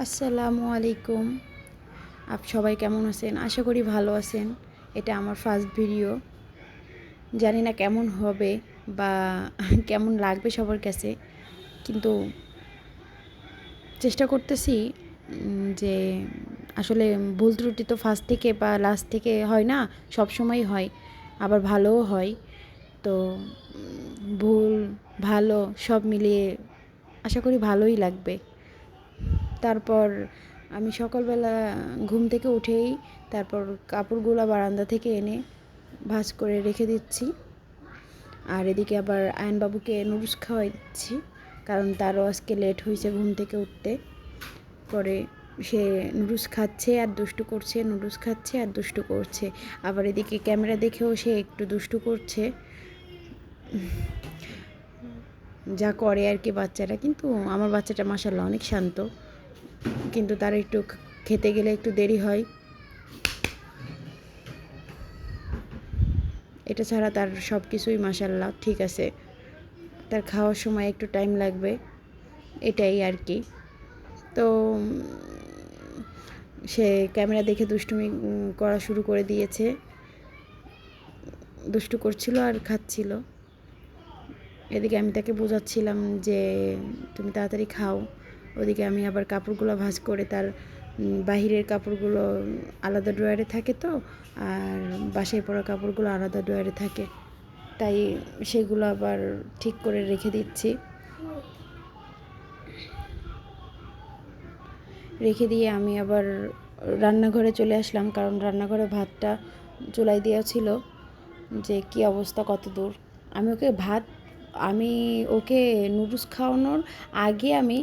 আসসালামু আলাইকুম। সবাই কেমন আছেন? আশা করি ভালো আছেন। এটা আমার ফার্স্ট ভিডিও। জানি না কেমন হবে বা কেমন লাগবে সবার কাছে, কিন্তু চেষ্টা করতেছি যে আসলে ভুল ত্রুটি তো ফার্স্ট থেকে বা লাস্ট থেকে হয় না, সবসময়ই হয়, আবার ভালোও হয়। তো ভুল ভালো সব মিলিয়ে আশা করি ভালোই লাগবে। তারপর আমি সকালবেলা ঘুম থেকে উঠেই তারপর কাপড়গুলো বারান্দা থেকে এনে ভাঁজ করে রেখে দিচ্ছি। আর এদিকে আবার আয়নবাবুকে নুডলস খাওয়াই দিচ্ছি, কারণ তারও আজকে লেট হয়েছে ঘুম থেকে উঠতে। পরে সে নুডলস খাচ্ছে আর দুষ্টু করছে, নুডলস খাচ্ছে আর দুষ্টু করছে। আবার এদিকে ক্যামেরা দেখেও সে একটু দুষ্টু করছে, যা করে আর কি বাচ্চারা। কিন্তু আমার বাচ্চাটা মাশাআল্লাহ অনেক শান্ত, কিন্তু তার একটু খেতে গেলে একটু দেরি হয়। এটা ছাড়া তার সব কিছুই মাশাআল্লাহ ঠিক আছে। তার খাওয়ার সময় একটু টাইম লাগবে, এটাই আর কি। তো সে ক্যামেরা দেখে দুষ্টুমি করা শুরু করে দিয়েছে, দুষ্টু করছিল আর খাচ্ছিল। এদিকে আমি তাকে বোঝাচ্ছিলাম যে তুমি তাড়াতাড়ি খাও। ওদিকে আমি আবার কাপড়গুলো ভাঁজ করে তার বাহিরের কাপড়গুলো আলাদা ড্রয়ারে থাকে, তো আর বাসায় পরা কাপড়গুলো আলাদা ড্রয়ারে থাকে, তাই সেগুলো আবার ঠিক করে রেখে দিচ্ছি। রেখে দিয়ে আমি আবার রান্নাঘরে চলে আসলাম, কারণ রান্নাঘরে ভাতটা চুলায় দেওয়া ছিল। যে কি অবস্থা, কত দূর আমি ওকে নুডলস খাওয়ানোর আগে আমি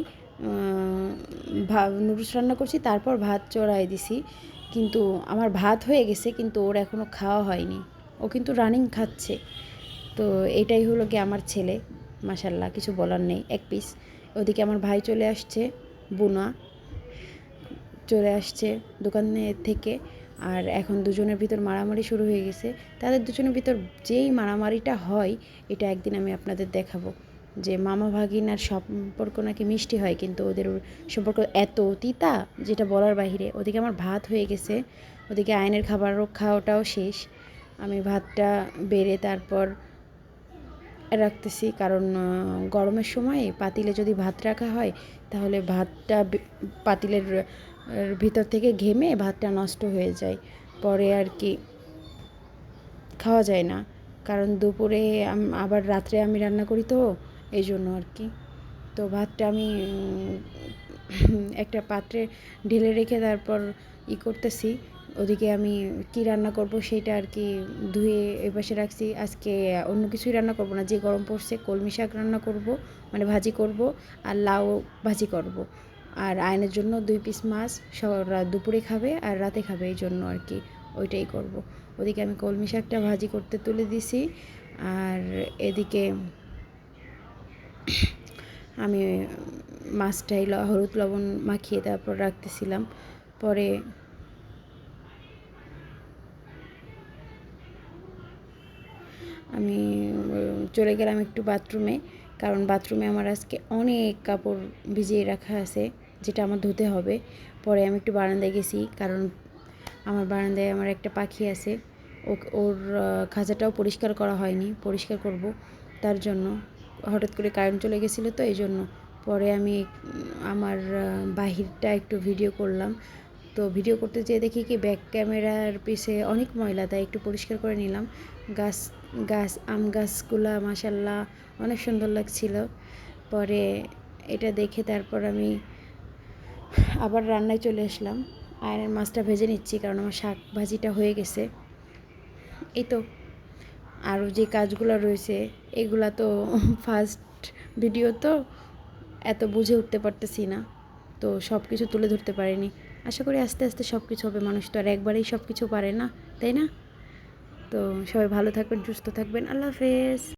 নুডলস রান্না করছি, তারপর ভাত চড়াই দিছি। কিন্তু আমার ভাত হয়ে গেছে, কিন্তু ওর এখনও খাওয়া হয়নি। ও কিন্তু রানিং খাচ্ছে। তো এটাই হলো কি আমার ছেলে, মাশাল্লাহ, কিছু বলার নেই, এক পিস। ওদিকে আমার ভাই চলে আসছে, বুনা চলে আসছে দোকানে থেকে। আর এখন দুজনের ভিতর মারামারি শুরু হয়ে গেছে। তাদের দুজনের ভিতর যেই মারামারিটা হয়, এটা একদিন আমি আপনাদের দেখাবো, যে মামা ভাগিনার সম্পর্ক নাকি মিষ্টি হয়, কিন্তু ওদের সম্পর্ক এত তিতা যেটা বলার বাহিরে। ওদিকে আমার ভাত হয়ে গেছে, ওদিকে আয়নের খাওয়াটাও শেষ। আমি ভাতটা বেড়ে তারপর রাখতেছি, কারণ গরমের সময় পাতিলে যদি ভাত রাখা হয়, তাহলে ভাতটা পাতিলের ভিতর থেকে ঘেমে ভাতটা নষ্ট হয়ে যায়, পরে আর কি খাওয়া যায় না। কারণ দুপুরে আবার রাত্রে আমি রান্না করি, তো এই জন্য আর কি। তো ভাতটা আমি একটা পাত্রে ঢেলে রেখে তারপর করতেছি। ওদিকে আমি কি রান্না করব সেটা আর কি ধুয়ে এপাশে রাখছি। আজকে অন্য কিছুই রান্না করব না, যে গরম পড়ছে কলমি শাক রান্না করব, মানে ভাজি করব, আর লাউ ভাজি করব। আর আয়নের জন্য 2 পিস মাছ দুপুরে খাবে আর রাতে খাবে, এই জন্য আর কি ওইটাই করব। ওদিকে আমি কলমি শাকটা ভাজি করতে তুলে দিছি, আর এদিকে আমি মাছটাই হলুদ লবণ মাখিয়ে তারপর রাখতেছিলাম। পরে আমি চলে গেলাম একটু বাথরুমে, কারণ বাথরুমে আমার আজকে অনেক কাপড় ভিজিয়ে রাখা আছে, যেটা আমার ধুতে হবে। পরে আমি একটু বারান্দায় গেছি, কারণ আমার বারান্দায় আমার একটা পাখি আছে, ওর খাঁচাটাও পরিষ্কার করা হয়নি, পরিষ্কার করব। তার জন্য হঠাৎ করে কারেন্ট চলে গেছিলো, তো এই জন্য পরে আমি আমার বাহিরটা একটু ভিডিও করলাম। তো ভিডিও করতে যেয়ে দেখি কি ব্যাক ক্যামেরার পিছে অনেক ময়লা, তাই একটু পরিষ্কার করে নিলাম। আম গাছগুলা মাশাল্লাহ অনেক সুন্দর লাগছিল। পরে এটা দেখে তারপর আমি আবার রান্নায় চলে আসলাম। আয়নের মাছটা ভেজে নিচ্ছি, কারণ আমার শাক ভাজিটা হয়ে গেছে। এই তো আরও যে কাজগুলো রয়েছে, এগুলা তো ফার্স্ট ভিডিও, তো এত বুঝে উঠতে পারতেছি না, তো সব কিছু তুলে ধরতে পারিনি। আশা করি আস্তে আস্তে সব কিছু হবে, মানুষ তো আর একবারেই সব কিছু পারে না, তাই না? তো সবাই ভালো থাকবেন, সুস্থ থাকবেন, আল্লাহ হাফেজ।